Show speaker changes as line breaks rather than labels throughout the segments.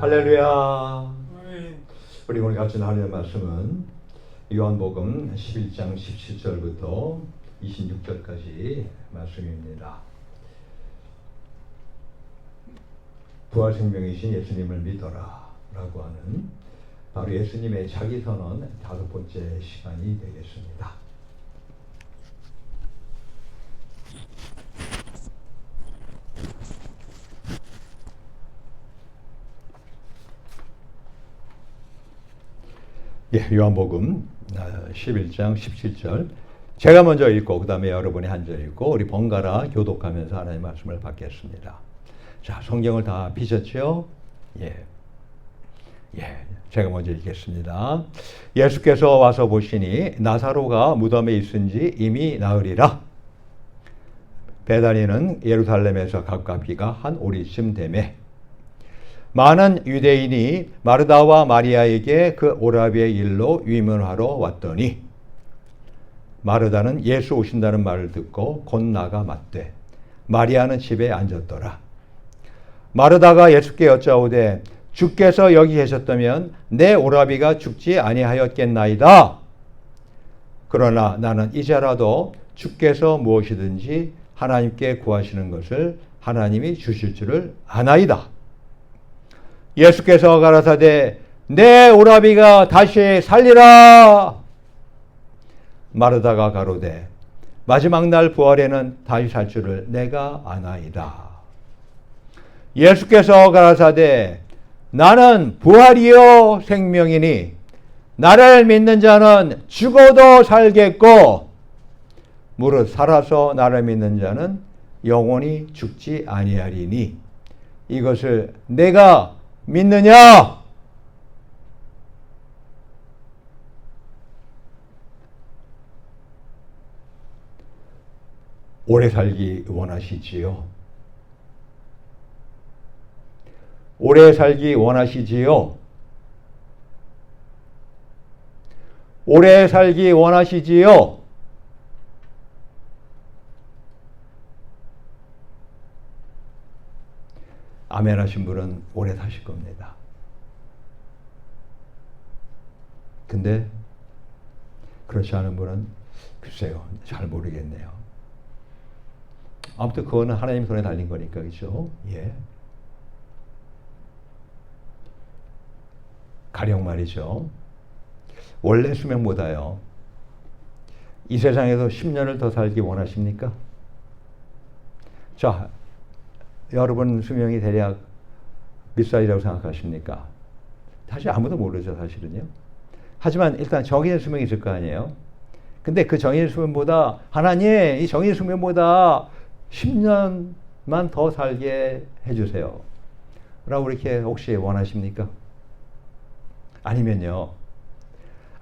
할렐루야. 우리 오늘 같이 나눌 말씀은 요한복음 11장 17절부터 26절까지 말씀입니다. 부활생명이신 예수님을 믿어라 라고 하는 바로 예수님의 자기선언 5번째 시간이 되겠습니다. 요한복음 11장 17절 제가 먼저 읽고 그 다음에 여러분이 한 절 읽고 우리 번갈아 교독하면서 하나님의 말씀을 받겠습니다. 자, 성경을 다 펴셨죠? 제가 먼저 읽겠습니다. 예수께서 와서 보시니 나사로가 무덤에 있은지 이미 나으리라. 베다니는 예루살렘에서 가깝기가 한 오리쯤 되매 많은 유대인이 마르다와 마리아에게 그 오라비의 일로 위문하러 왔더니 마르다는 예수 오신다는 말을 듣고 곧 나가 맞되 마리아는 집에 앉았더라. 마르다가 예수께 여짜오되 주께서 여기 계셨다면 내 오라비가 죽지 아니하였겠나이다. 그러나 나는 이제라도 주께서 무엇이든지 하나님께 구하시는 것을 하나님이 주실 줄을 아나이다. 예수께서 가라사대 내 오라비가 다시 살리라. 마르다가 가로되 마지막 날 부활에는 다시 살 줄을 내가 아나이다. 예수께서 가라사대 나는 부활이요 생명이니 나를 믿는 자는 죽어도 살겠고 무릇 살아서 나를 믿는 자는 영원히 죽지 아니하리니 이것을 내가 믿느냐? 오래 살기 원하시지요? 오래 살기 원하시지요? 오래 살기 원하시지요? 아멘 하신 분은 오래 사실 겁니다. 근데 그렇지 않은 분은 글쎄요, 잘 모르겠네요. 아무튼 그거는 하나님 손에 달린 거니까, 그렇죠? 가령 말이죠. 원래 수명보다요. 이 세상에서 10년을 더 살기 원하십니까? 자, 여러분 수명이 대략 몇 살이라고 생각하십니까? 사실 아무도 모르죠, 사실은요. 하지만 일단 정해진 수명이 있을 거 아니에요. 근데 그 정해진 수명보다 하나님, 이 정해진 수명보다 10년만 더 살게 해주세요. 라고 이렇게 혹시 원하십니까? 아니면요.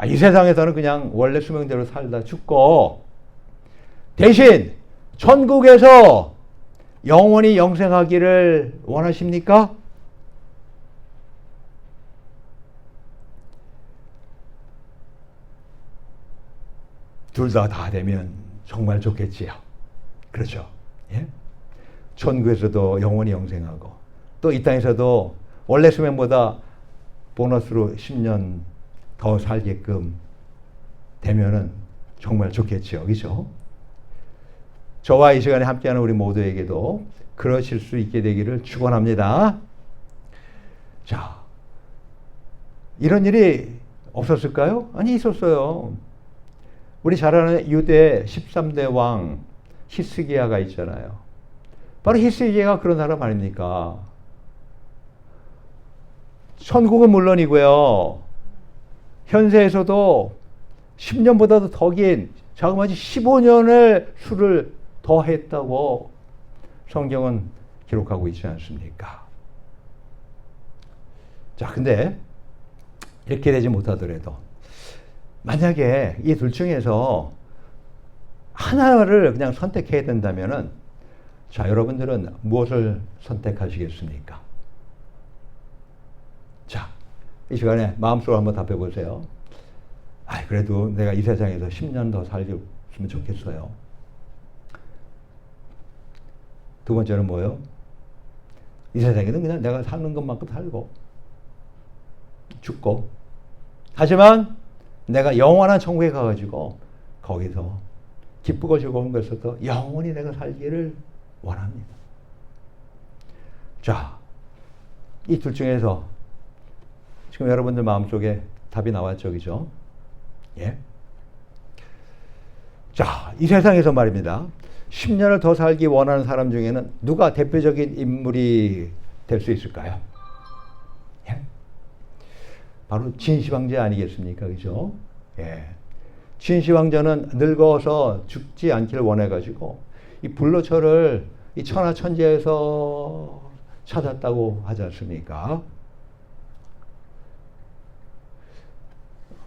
이 세상에서는 그냥 원래 수명대로 살다 죽고 대신 천국에서 영원히 영생하기를 원하십니까? 둘 다 되면 정말 좋겠지요. 그렇죠. 천국에서도 영원히 영생하고 또 이 땅에서도 원래 수명보다 보너스로 10년 더 살게끔 되면은 정말 좋겠죠. 그렇죠? 저와 이 시간에 함께하는 우리 모두에게도 그러실 수 있게 되기를 축원합니다. 자, 이런 일이 없었을까요? 아니, 있었어요. 우리 잘 아는 유대 13대 왕 히스기야가 있잖아요. 바로 히스기야가 그런 사람 아닙니까? 천국은 물론이고요. 현세에서도 10년보다도 더 긴 자그마치 15년의 수를 더 했다고 성경은 기록하고 있지 않습니까? 자, 근데 이렇게 되지 못하더라도 만약에 이 둘 중에서 하나를 그냥 선택해야 된다면은 자, 여러분들은 무엇을 선택하시겠습니까? 자, 이 시간에 마음속으로 한번 답해 보세요. 그래도 내가 이 세상에서 10년 더 살았으면 좋겠어요. 두 번째는 뭐예요? 이 세상에는 그냥 내가 사는 것만큼 살고 죽고, 하지만 내가 영원한 천국에 가가지고 거기서 기쁘고 즐거운 것에서 영원히 내가 살기를 원합니다. 자, 이 둘 중에서 지금 여러분들 마음속에 답이 나왔죠, 그죠? 예. 자, 이 세상에서 말입니다. 10년을 더 살기 원하는 사람 중에는 누가 대표적인 인물이 될 수 있을까요? 예. 바로 진시 황제 아니겠습니까? 그죠? 예. 진시 황제는 늙어서 죽지 않기를 원해가지고 이 불로초를 이 천하천지에서 찾았다고 하지 않습니까?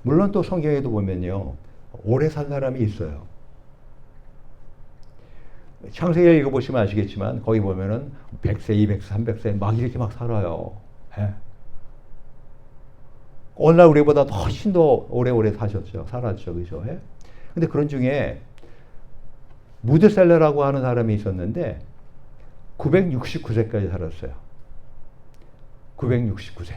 물론 또 성경에도 보면요, 오래 산 사람이 있어요. 창세기를 읽어보시면 아시겠지만 거기 보면은 100세, 200세, 300세 막 이렇게 막 살아요. 예. 오늘날 우리보다 훨씬 더 오래오래 살았죠. 그죠? 예? 근데 그런 중에 무드셀러라고 하는 사람이 있었는데 969세까지 살았어요. 969세.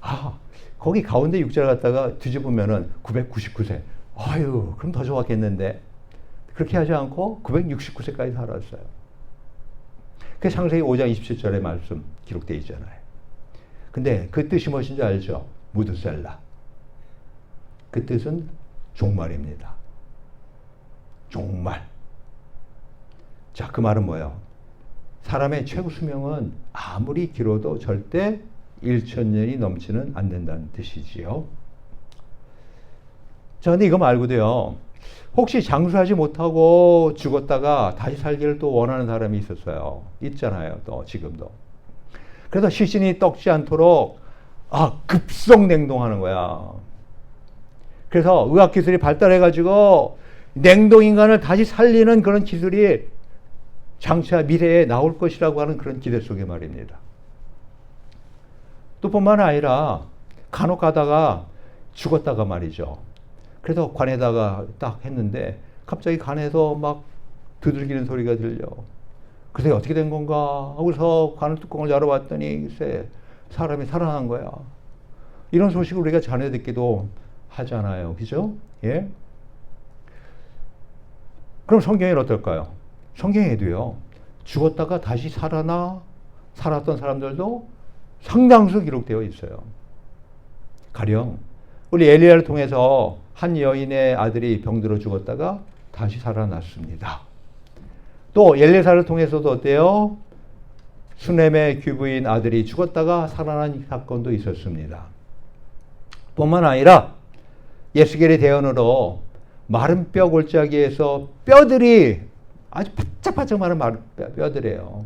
아, 거기 가운데 육자를 갖다가 뒤집으면은 999세. 아유, 그럼 더 좋았겠는데. 그렇게 하지 않고 969세까지 살았어요. 그 창세기 5장 27절의 말씀 기록되어 있잖아요. 근데 그 뜻이 무엇인지 알죠? 무드셀라. 그 뜻은 종말입니다. 종말. 자, 그 말은 뭐예요? 사람의 최고 수명은 아무리 길어도 절대 1000년이 넘지는 않는다는 뜻이지요. 자, 근데 이거 말고도요, 혹시 장수하지 못하고 죽었다가 다시 살기를 또 원하는 사람이 있었어요. 있잖아요, 또 지금도. 그래서 시신이 떡지 않도록 급속 냉동하는 거야. 그래서 의학기술이 발달해가지고 냉동인간을 다시 살리는 그런 기술이 장차 미래에 나올 것이라고 하는 그런 기대 속에 말입니다. 또 뿐만 아니라 간혹 가다가 죽었다가 말이죠. 그래서 관에다가 딱 했는데 갑자기 간에서 막 두들기는 소리가 들려. 그래서 어떻게 된 건가 하고서 관 뚜껑을 열어봤더니 글쎄 사람이 살아난 거야. 이런 소식을 우리가 전해 듣기도 하잖아요. 그죠? 예? 그럼 성경에는 어떨까요? 성경에도요, 죽었다가 다시 살았던 사람들도 상당수 기록되어 있어요. 가령 우리 엘리야를 통해서 한 여인의 아들이 병들어 죽었다가 다시 살아났습니다. 또 엘리사를 통해서도 어때요? 수넴의 귀부인 아들이 죽었다가 살아난 사건도 있었습니다. 뿐만 아니라 예수겔의 대언으로 마른 뼈 골짜기에서 뼈들이 아주 바짝바짝 마른 뼈들이에요.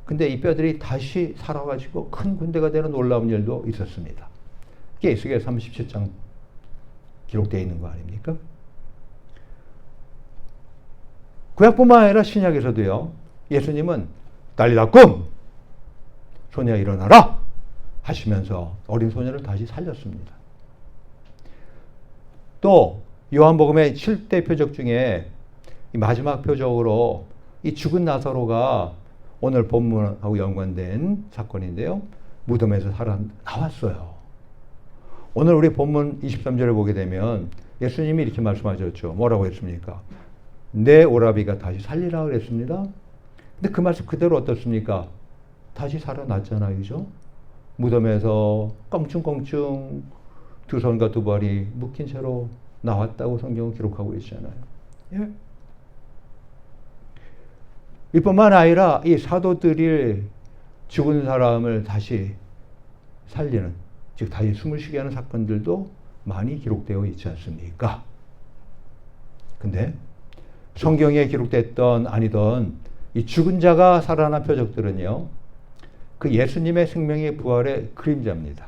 근데 이 뼈들이 다시 살아가지고 큰 군대가 되는 놀라운 일도 있었습니다. 이게 예수겔 37장 기록되어 있는 거 아닙니까? 구약뿐만 아니라 신약에서도요, 예수님은 달리다 꿈! 소녀야 일어나라! 하시면서 어린 소녀를 다시 살렸습니다. 또 요한복음의 7대 표적 중에 이 마지막 표적으로 이 죽은 나사로가 오늘 본문하고 연관된 사건인데요, 무덤에서 살아 나왔어요. 오늘 우리 본문 23절을 보게 되면 예수님이 이렇게 말씀하셨죠. 뭐라고 했습니까? 내 오라비가 다시 살리라 그랬습니다. 근데 그 말씀 그대로 어떻습니까? 다시 살아났잖아요. 그죠? 무덤에서 껑충껑충 두 손과 두 발이 묶인 채로 나왔다고 성경은 기록하고 있잖아요. 예? 이뿐만 아니라 이 사도들이 죽은 사람을 다시 살리는, 즉 다시 숨을 쉬게 하는 사건들도 많이 기록되어 있지 않습니까? 근데 성경에 기록됐던 아니던 이 죽은 자가 살아난 표적들은요, 그 예수님의 생명의 부활의 그림자입니다.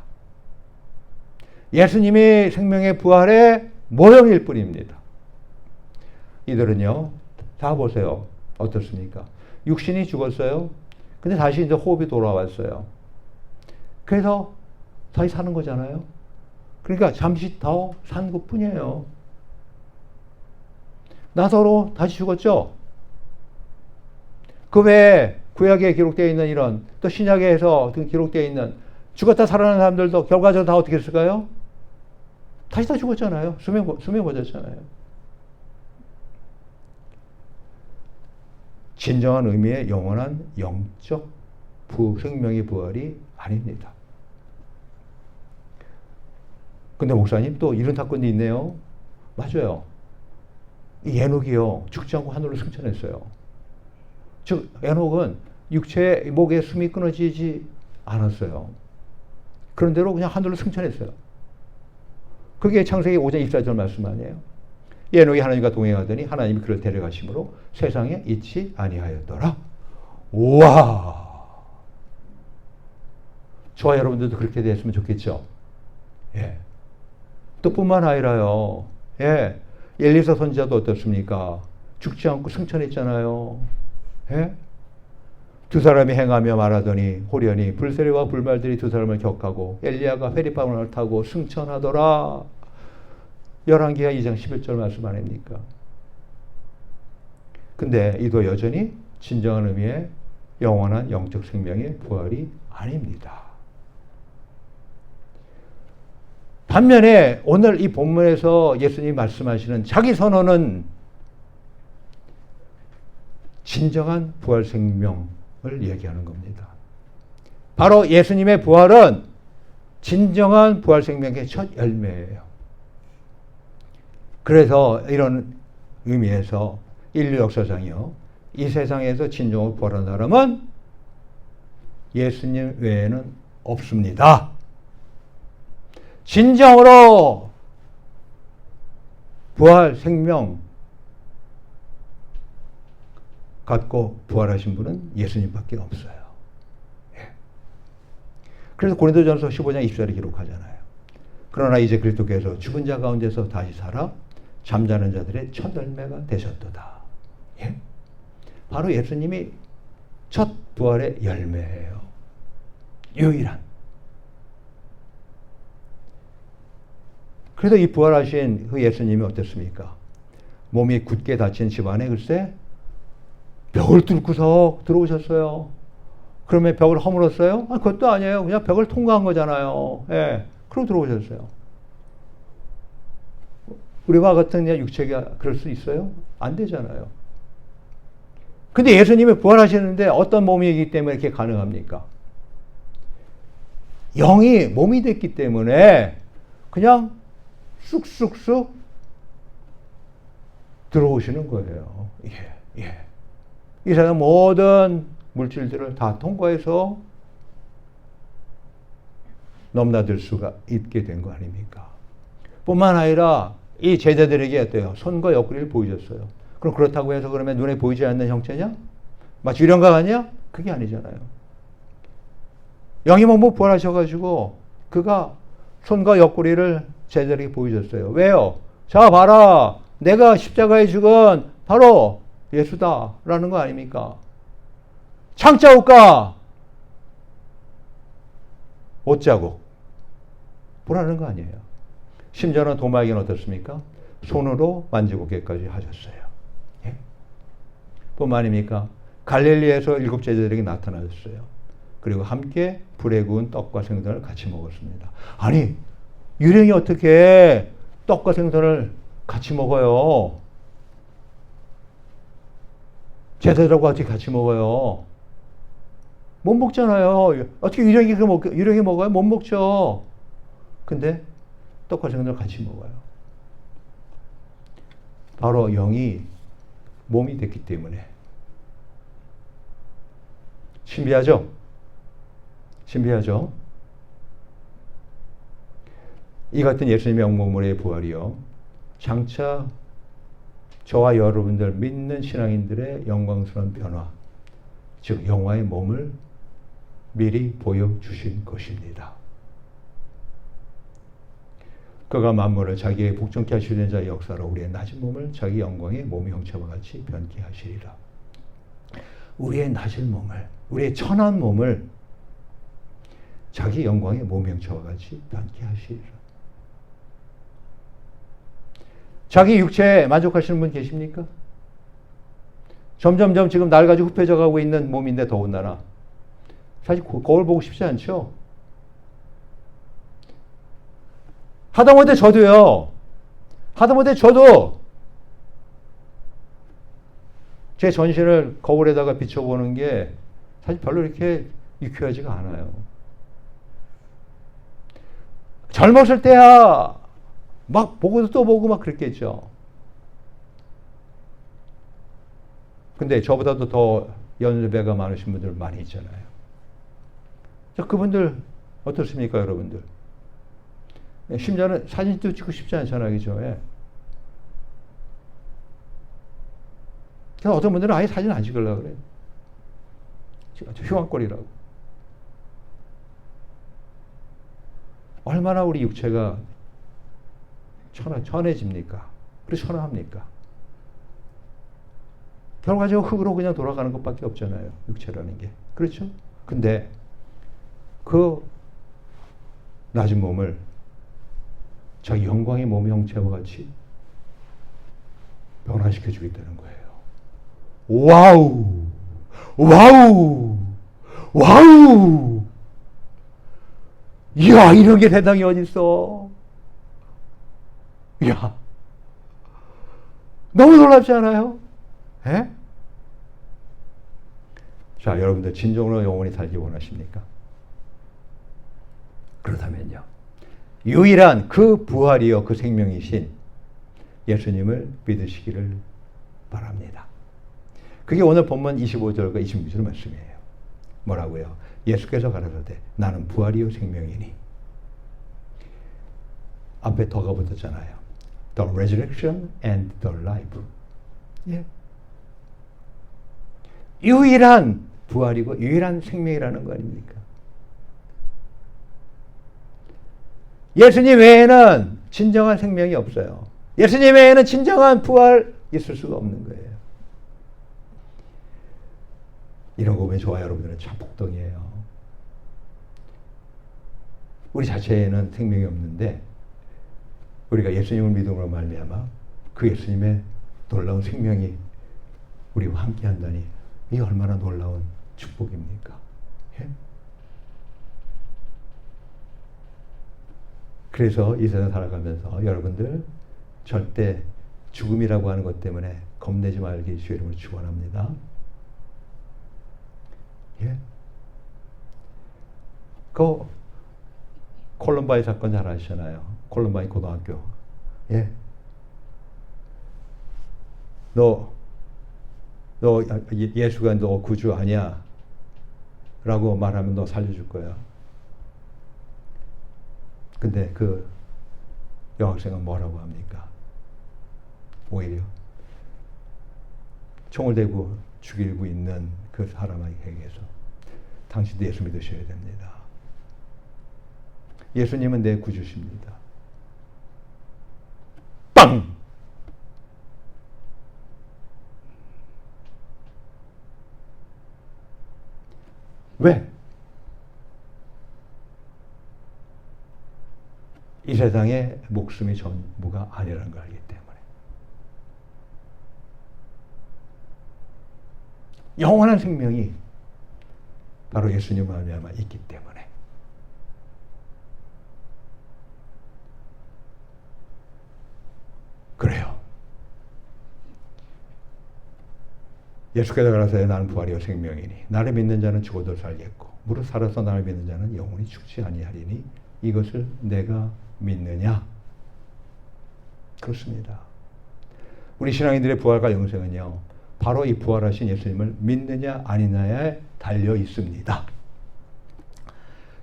예수님이 생명의 부활의 모형일 뿐입니다. 이들은요, 다 보세요. 어떻습니까? 육신이 죽었어요. 근데 다시 이제 호흡이 돌아왔어요. 그래서 다시 사는 거잖아요. 그러니까 잠시 더 산 것 뿐이에요. 나사로 다시 죽었죠? 그 외에 구약에 기록되어 있는 이런, 또 신약에서 기록되어 있는 죽었다 살아난 사람들도 결과적으로 다 어떻게 했을까요? 다시 다 죽었잖아요. 수명 거졌잖아요. 진정한 의미의 영원한 영적 생명의 부활이 아닙니다. 근데 목사님 또 이런 사건도 있네요. 맞아요. 이 에녹이요. 죽지 않고 하늘로 승천했어요. 즉 에녹은 육체의 목에 숨이 끊어지지 않았어요. 그런 대로 그냥 하늘로 승천했어요. 그게 창세기 5장 24절 말씀 아니에요. 에녹이 하나님과 동행하더니 하나님이 그를 데려가심으로 세상에 있지 아니하였더라. 우와! 저와 여러분들도 그렇게 됐으면 좋겠죠. 예. 또 뿐만 아니라요. 예. 엘리사 선지자도 어떻습니까? 죽지 않고 승천했잖아요. 예? 두 사람이 행하며 말하더니 호련히 불세례와 불말들이 두 사람을 격하고 엘리야가 회리바운을 타고 승천하더라. 열왕기하 2장 11절 말씀 아닙니까? 근데 이도 여전히 진정한 의미의 영원한 영적 생명의 부활이 아닙니다. 반면에 오늘 이 본문에서 예수님이 말씀하시는 자기 선언은 진정한 부활 생명을 얘기하는 겁니다. 바로 예수님의 부활은 진정한 부활 생명의 첫 열매예요. 그래서 이런 의미에서 인류 역사상이요. 이 세상에서 진정으로 부활한 사람은 예수님 외에는 없습니다. 진정으로 부활 생명 갖고 부활하신 분은 예수님밖에 없어요. 예. 그래서 고린도전서 15장 24절에 기록하잖아요. 그러나 이제 그리스도께서 죽은 자 가운데서 다시 살아 잠자는 자들의 첫 열매가 되셨도다. 예? 바로 예수님이 첫 부활의 열매예요. 유일한. 그래서 이 부활하신 그 예수님이 어땠습니까? 몸이 굳게 닫힌 집안에 글쎄 벽을 뚫고서 들어오셨어요. 그러면 벽을 허물었어요? 아, 그것도 아니에요. 그냥 벽을 통과한 거잖아요. 예. 그러고 들어오셨어요. 우리와 같은 육체가 그럴 수 있어요? 안 되잖아요. 근데 예수님이 부활하시는데 어떤 몸이기 때문에 이렇게 가능합니까? 영이 몸이 됐기 때문에 그냥 쑥쑥쑥 들어오시는 거예요. 예, 예. 이 세상 모든 물질들을 다 통과해서 넘나들 수가 있게 된 거 아닙니까? 뿐만 아니라 이 제자들에게 어때요? 손과 옆구리를 보여줬어요. 그럼 그렇다고 해서 그러면 눈에 보이지 않는 형체냐? 마치 유령각 아니야? 그게 아니잖아요. 영이 몸으로 부활하셔가지고 그가 손과 옆구리를 제자들에게 보여줬어요. 왜요? 자, 봐라. 내가 십자가에 죽은 바로 예수다라는 거 아닙니까? 창자국과 옷자국 보라는 거 아니에요. 심지어는 도마에게는 어떻습니까? 손으로 만지고기까지 하셨어요. 예? 뿐만 아닙니까? 갈릴리에서 7 제자들에게 나타나셨어요. 그리고 함께 불에 구운 떡과 생선을 같이 먹었습니다. 아니, 유령이 어떻게 떡과 생선을 같이 먹어요? 제자들하고 같이 먹어요? 못 먹잖아요. 어떻게 유령이 먹어요? 못 먹죠. 근데 떡과 생선을 같이 먹어요. 바로 영이 몸이 됐기 때문에. 신비하죠? 신비하죠? 이 같은 예수님의 영광물의 부활이요. 장차 저와 여러분들 믿는 신앙인들의 영광스러운 변화, 즉 영화의 몸을 미리 보여주신 것입니다. 그가 만물을 자기의 복종케 하시는 자의 역사로 우리의 낮은 몸을 자기 영광의 몸의 형체와 같이 변케 하시리라. 우리의 낮은 몸을, 우리의 천한 몸을 자기 영광의 몸의 형체와 같이 변케 하시리라. 자기 육체에 만족하시는 분 계십니까? 점점점 지금 낡아지고 후패져 가고 있는 몸인데 더군다나 사실 거울 보고 싶지 않죠? 하다못해 저도요. 하다못해 저도 제 전신을 거울에다가 비춰보는 게 사실 별로 이렇게 유쾌하지가 않아요. 젊었을 때야 막 보고도 또 보고 막 그랬겠죠. 근데 저보다도 더 연배가 많으신 분들 많이 있잖아요. 자, 그분들 어떻습니까, 여러분들? 심지어는 사진도 찍고 싶지 않잖아요, 그죠? 예. 어떤 분들은 아예 사진 안 찍으려고 그래요. 흉악거리라고. 얼마나 우리 육체가 천해집니까? 그래서 천하합니까? 결과적으로 흙으로 그냥 돌아가는 것밖에 없잖아요. 육체라는 게. 그렇죠? 근데 그 낮은 몸을 저 영광의 몸 형체와 같이 변화시켜 주겠다는 거예요. 와우! 와우! 와우! 이야, 이런 게 세상에 어딨어? 이야. 너무 놀랍지 않아요? 예? 자, 여러분들 진정으로 영원히 살기 원하십니까? 그렇다면요. 유일한 그 부활이요, 그 생명이신 예수님을 믿으시기를 바랍니다. 그게 오늘 본문 25절과 26절 말씀이에요. 뭐라고요? 예수께서 가라사대 나는 부활이요 생명이니. 앞에 더가 붙었잖아요. The resurrection and the life. 예. 유일한 부활이고 유일한 생명이라는 거 아닙니까? 예수님 외에는 진정한 생명이 없어요. 예수님 외에는 진정한 부활 있을 수가 없는 거예요. 이런 거 보면 좋아요. 여러분들은 참 복덩이에요. 우리 자체에는 생명이 없는데 우리가 예수님을 믿음으로 말미암아 그 예수님의 놀라운 생명이 우리와 함께 한다니 이게 얼마나 놀라운 축복입니까? 예? 그래서 이 세상 살아가면서 여러분들 절대 죽음이라고 하는 것 때문에 겁내지 말기 주의 이름으로 축원합니다. 예? 그 콜럼바이 사건 잘 아시잖아요. 콜럼바이 고등학교. 예. 너 예수가 너 구주 아니야? 라고 말하면 너 살려줄 거야. 근데 그 여학생은 뭐라고 합니까? 오히려 총을 대고 죽이고 있는 그 사람에게서 당신도 예수 믿으셔야 됩니다. 예수님은 내 구주십니다. 빵! 왜? 이 세상의 목숨이 전부가 아니라는 걸 알기 때문에. 영원한 생명이 바로 예수님을 말미암아 있기 때문에. 그래요. 예수께서 가라사대 나는 부활이요 생명이니 나를 믿는 자는 죽어도 살겠고 무릇 살아서 나를 믿는 자는 영원히 죽지 아니하리니 이것을 내가 믿느냐? 그렇습니다. 우리 신앙인들의 부활과 영생은요 바로 이 부활하신 예수님을 믿느냐 아니냐에 달려 있습니다.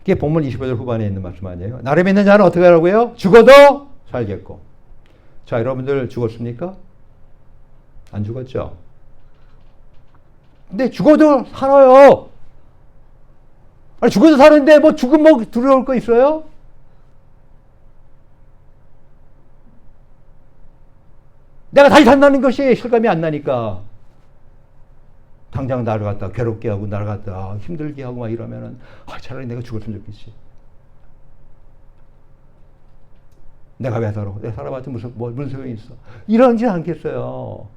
이게 본문 25절 후반에 있는 말씀 아니에요? 나를 믿는 자는 어떻게 하라고요? 죽어도 살겠고. 자, 여러분들 죽었습니까? 안 죽었죠? 근데 죽어도 살아요. 아니, 죽어도 사는데 뭐 죽음 뭐 두려울 거 있어요? 내가 다시 산다는 것이 실감이 안 나니까 당장 나를 갖다 괴롭게 하고 나를 갖다 힘들게 하고 막 이러면은 차라리 내가 죽었으면 좋겠지. 내가 왜 살아? 내가 살아봤자 무슨 소용이 있어? 이러지 않겠어요.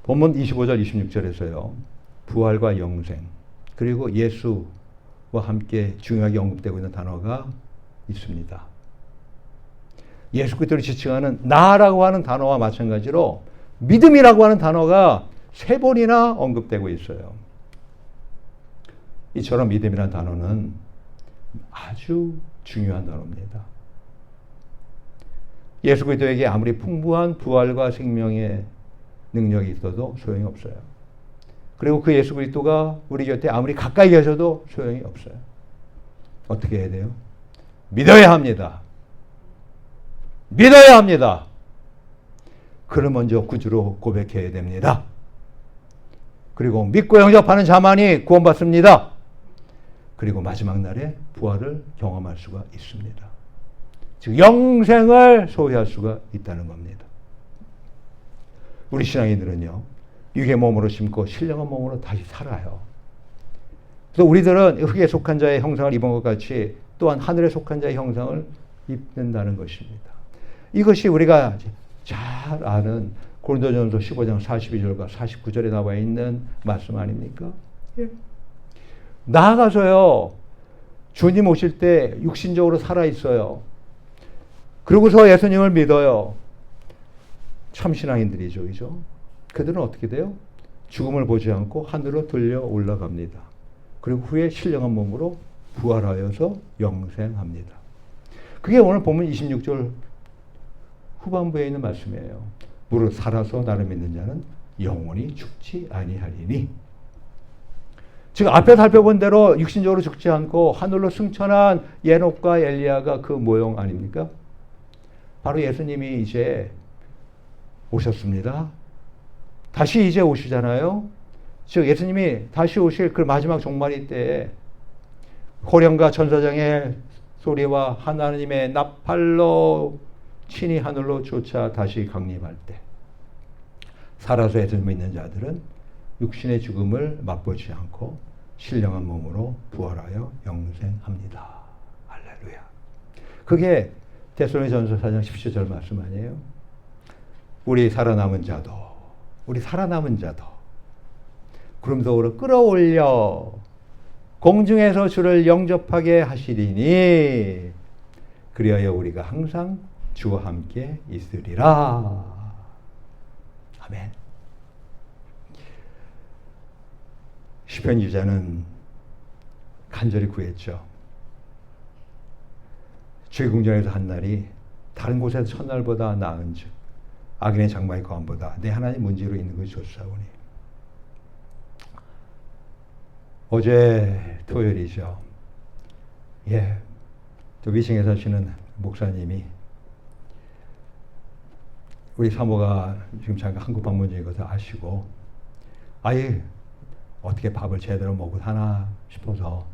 본문 25절 26절에서요. 부활과 영생 그리고 예수와 함께 중요하게 언급되고 있는 단어가 있습니다. 예수 그리스도를 지칭하는 나라고 하는 단어와 마찬가지로 믿음이라고 하는 단어가 3번이나 언급되고 있어요. 이처럼 믿음이라는 단어는 아주 중요한 단어입니다. 예수 그리스도에게 아무리 풍부한 부활과 생명의 능력이 있어도 소용이 없어요. 그리고 그 예수 그리스도가 우리 곁에 아무리 가까이 계셔도 소용이 없어요. 어떻게 해야 돼요? 믿어야 합니다. 믿어야 합니다. 그를 먼저 구주로 고백해야 됩니다. 그리고 믿고 영접하는 자만이 구원받습니다. 그리고 마지막 날에 부활을 경험할 수가 있습니다. 즉 영생을 소유할 수가 있다는 겁니다. 우리 신앙인들은요, 육의 몸으로 심고 신령한 몸으로 다시 살아요. 그래서 우리들은 흙에 속한 자의 형상을 입은 것 같이 또한 하늘에 속한 자의 형상을 입는다는 것입니다. 이것이 우리가 잘 아는 고린도전서 15장 42절과 49절에 나와 있는 말씀 아닙니까? 예. 나아가서요, 주님 오실 때 육신적으로 살아있어요. 그러고서 예수님을 믿어요. 참신앙인들이죠. 그죠? 그들은 어떻게 돼요? 죽음을 보지 않고 하늘로 들려 올라갑니다. 그리고 후에 신령한 몸으로 부활하여서 영생합니다. 그게 오늘 보면 26절 후반부에 있는 말씀이에요. 무릇 살아서 나를 믿는 자는 영원히 죽지 아니하리니. 즉 앞에 살펴본 대로 육신적으로 죽지 않고 하늘로 승천한 에녹과 엘리야가 그 모형 아닙니까? 바로 예수님이 이제 오셨습니다. 다시 이제 오시잖아요. 즉 예수님이 다시 오실 그 마지막 종말일 때에 호령과 천사장의 소리와 하나님의 나팔로 친히 하늘로 쫓아 다시 강림할 때 살아서 예수님을 믿는 자들은 육신의 죽음을 맛보지 않고 신령한 몸으로 부활하여 영생합니다. 할렐루야. 그게 데살로니가전서 4장 17절 말씀 아니에요? 우리 살아남은 자도 구름 속으로 끌어올려 공중에서 주를 영접하게 하시리니 그리하여 우리가 항상 주와 함께 있으리라. 아멘. 시편 기자는 간절히 구했죠. 죄궁전에서 한 날이 다른 곳에서 첫날보다 나은즉 악인의 장막의 거함보다 내 하나님 문지로 있는 것이 좋사오니. 어제 토요일이죠. 예, 또 위층에 사시는 목사님이 우리 사모가 지금 잠깐 한국 방문 중인 것을 아시고 아예 어떻게 밥을 제대로 먹고 사나 싶어서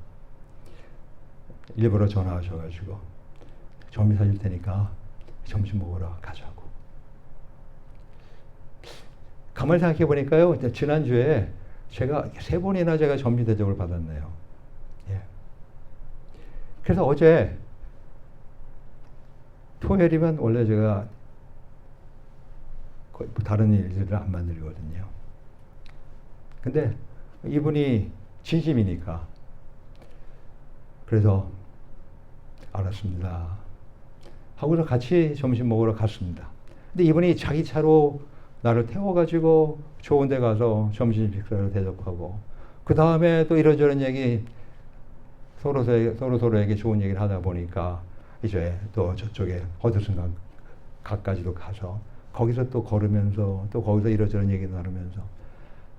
일부러 전화하셔가지고 점심 사줄 테니까 점심 먹으러 가자고. 가만히 생각해 보니까요, 지난주에 제가 3번이나 제가 점심 대접을 받았네요. 예. 그래서 어제 토요일이면 원래 제가 다른 일들을 안 만들거든요. 근데 이분이 진심이니까 그래서 알았습니다 하고서 같이 점심 먹으러 갔습니다. 근데 이분이 자기 차로 나를 태워가지고 좋은 데 가서 점심 식사를 대접하고 그 다음에 또 이런저런 얘기 서로에게 좋은 얘기를 하다 보니까 이제 또 저쪽에 허드슨강 가까지도 가서 거기서 또 걸으면서 또 거기서 이런저런 얘기 나누면서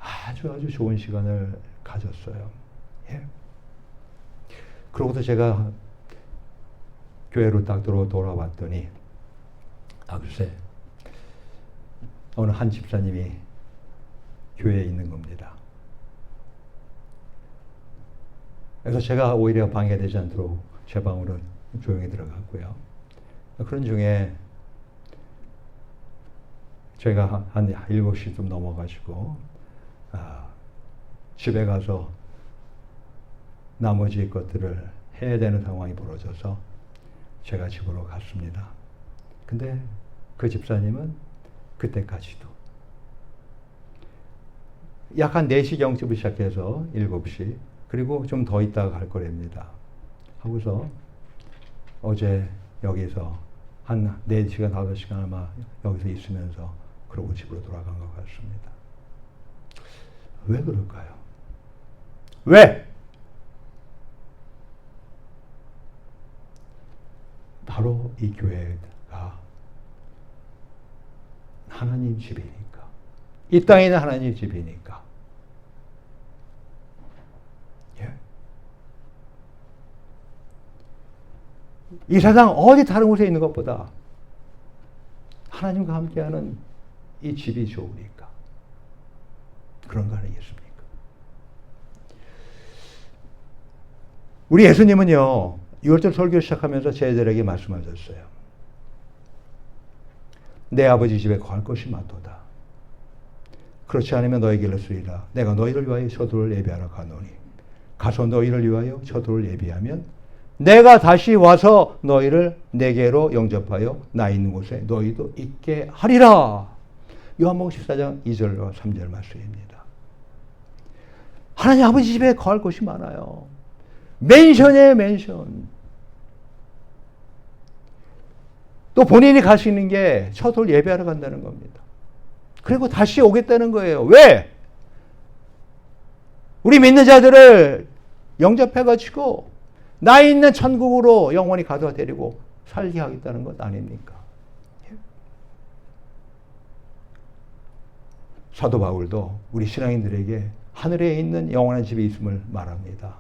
아주 좋은 시간을 가졌어요. 예. 그러고서 제가 교회로 딱 돌아왔더니 글쎄 어느 한 집사님이 교회에 있는 겁니다. 그래서 제가 오히려 방해되지 않도록 제 방으로 조용히 들어갔고요. 그런 중에 제가 한 7시 좀 넘어가지고 집에 가서 나머지 것들을 해야 되는 상황이 벌어져서 제가 집으로 갔습니다. 근데 그 집사님은 그때까지도 약 한 4시경쯤 시작해서 7시 그리고 좀 더 있다가 갈 거랍니다. 하고서 어제 여기서 한 4시간, 5시간 아마 여기서 있으면서 그러고 집으로 돌아간 것 같습니다. 왜 그럴까요? 왜? 바로 이 교회가 하나님 집이니까. 이 땅에 있는 하나님 집이니까. 예? 이 세상 어디 다른 곳에 있는 것보다 하나님과 함께하는 이 집이 좋으니까. 그런 거 아니겠습니까? 우리 예수님은요, 6월절 설교 시작하면서 제자들에게 말씀하셨어요. 내 아버지 집에 거할 것이 많도다. 그렇지 않으면 너에게 이르시리라. 내가 너희를 위하여 저도를 예비하러 가노니 가서 너희를 위하여 저도를 예비하면 내가 다시 와서 너희를 내게로 영접하여 나 있는 곳에 너희도 있게 하리라. 요한복음 14장 2절과 3절 말씀입니다. 하나님 아버지 집에 거할 곳이 많아요. 맨션이에요, 맨션. 또 본인이 갈 수 있는 게 첫홀 예배하러 간다는 겁니다. 그리고 다시 오겠다는 거예요. 왜? 우리 믿는 자들을 영접해가지고 나 있는 천국으로 영원히 가져다 데리고 살게 하겠다는 것 아닙니까? 사도 바울도 우리 신앙인들에게 하늘에 있는 영원한 집이 있음을 말합니다.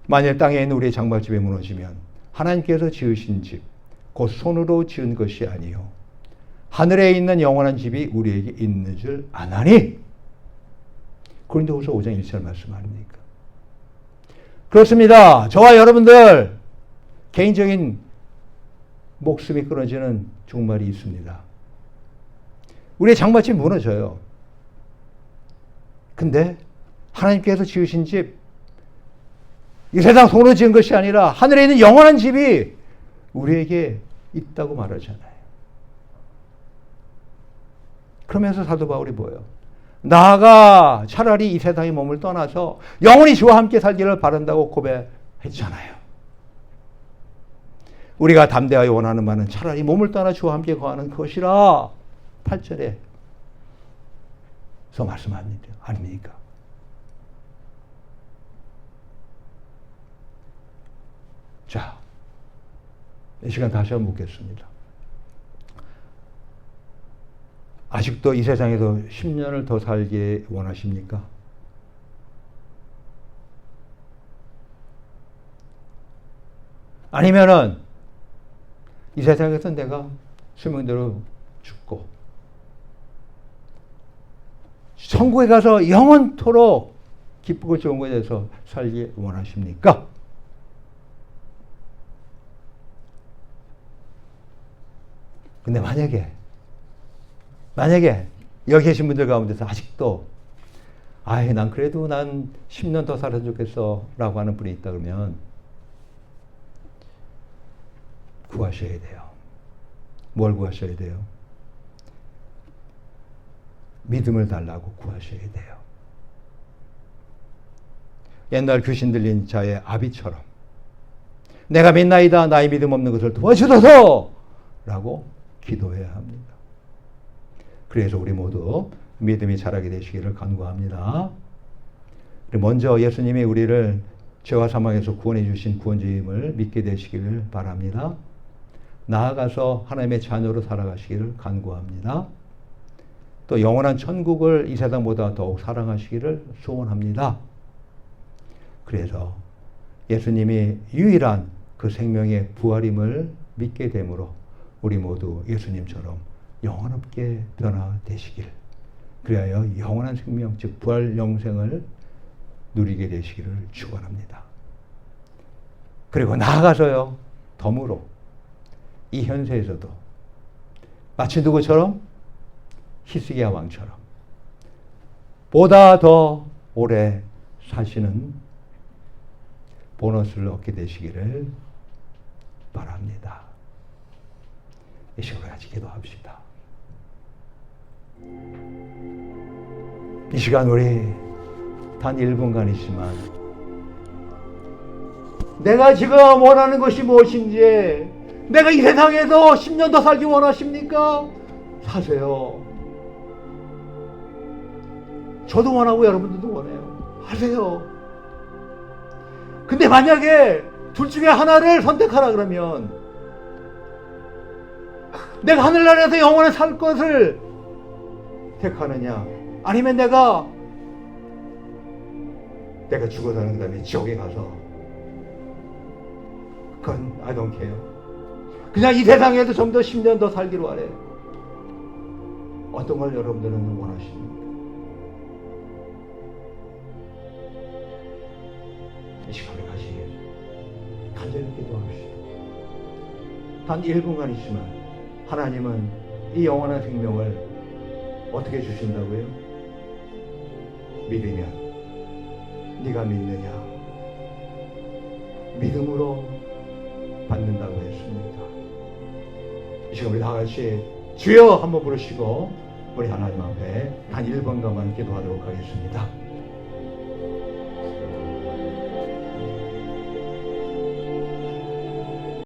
만일 땅에 있는 우리의 장막집이 무너지면 하나님께서 지으신 집, 곧 손으로 지은 것이 아니요 하늘에 있는 영원한 집이 우리에게 있는 줄 아나니. 고린도후서 5장 1절 말씀 아닙니까? 그렇습니다. 저와 여러분들 개인적인 목숨이 끊어지는 종말이 있습니다. 우리의 장막집이 무너져요. 근데 하나님께서 지으신 집, 이 세상 손으로 지은 것이 아니라 하늘에 있는 영원한 집이 우리에게 있다고 말하잖아요. 그러면서 사도 바울이 뭐예요? 나아가 차라리 이 세상의 몸을 떠나서 영원히 주와 함께 살기를 바란다고 고백했잖아요. 우리가 담대하여 원하는 바는 차라리 몸을 떠나 주와 함께 거하는 것이라 8절에서 말씀합니다. 아닙니까? 자, 이 시간 다시 한번 묻겠습니다. 아직도 이 세상에서 10년을 더 살기 원하십니까? 아니면은 이 세상에서 내가 수명대로 죽고 천국에 가서 영원토록 기쁘고 좋은 것에 대해서 살기 원하십니까? 근데 만약에 여기 계신 분들 가운데서 아직도 난 그래도 난 10년 더 살았으면 좋겠어 라고 하는 분이 있다 그러면 구하셔야 돼요. 뭘 구하셔야 돼요? 믿음을 달라고 구하셔야 돼요. 옛날 귀신 들린 자의 아비처럼 내가 믿나이다 나의 믿음 없는 것을 도와주소서 라고 기도해야 합니다. 그래서 우리 모두 믿음이 자라게 되시기를 간구합니다. 먼저 예수님이 우리를 죄와 사망에서 구원해 주신 구원주임을 믿게 되시기를 바랍니다. 나아가서 하나님의 자녀로 살아가시기를 간구합니다. 또 영원한 천국을 이 세상보다 더욱 사랑하시기를 소원합니다. 그래서 예수님이 유일한 그 생명의 부활임을 믿게 되므로 우리 모두 예수님처럼 영원롭게 변화되시길, 그리하여 영원한 생명, 즉 부활 영생을 누리게 되시기를 축원합니다. 그리고 나아가서요, 덤으로 이 현세에서도 마치 누구처럼? 히스기야 왕처럼 보다 더 오래 사시는 보너스를 얻게 되시기를 바랍니다. 이 시간에 같이 기도합시다. 이 시간 우리 단 1분간이지만 내가 지금 원하는 것이 무엇인지, 내가 이 세상에서 10년 더 살기 원하십니까? 사세요. 저도 원하고 여러분들도 원해요. 하세요. 근데 만약에 둘 중에 하나를 선택하라 그러면, 내가 하늘나라에서 영원히 살 것을 택하느냐, 아니면 내가 죽어 사는 다음에 지옥에 가서, 그건 I don't care. 그냥 이 세상에도 좀 더 10년 더 살기로 하래. 어떤 걸 여러분들은 원하십니까? 이 시간에 같이 간절히 기도합시다. 단 1분간 있지만 하나님은 이 영원한 생명을 어떻게 주신다고요? 믿으면, 네가 믿느냐? 믿음으로 받는다고 했습니다. 이 시간 우리 다 같이 주여 한번 부르시고 우리 하나님 앞에 단 1분간만 기도하도록 하겠습니다.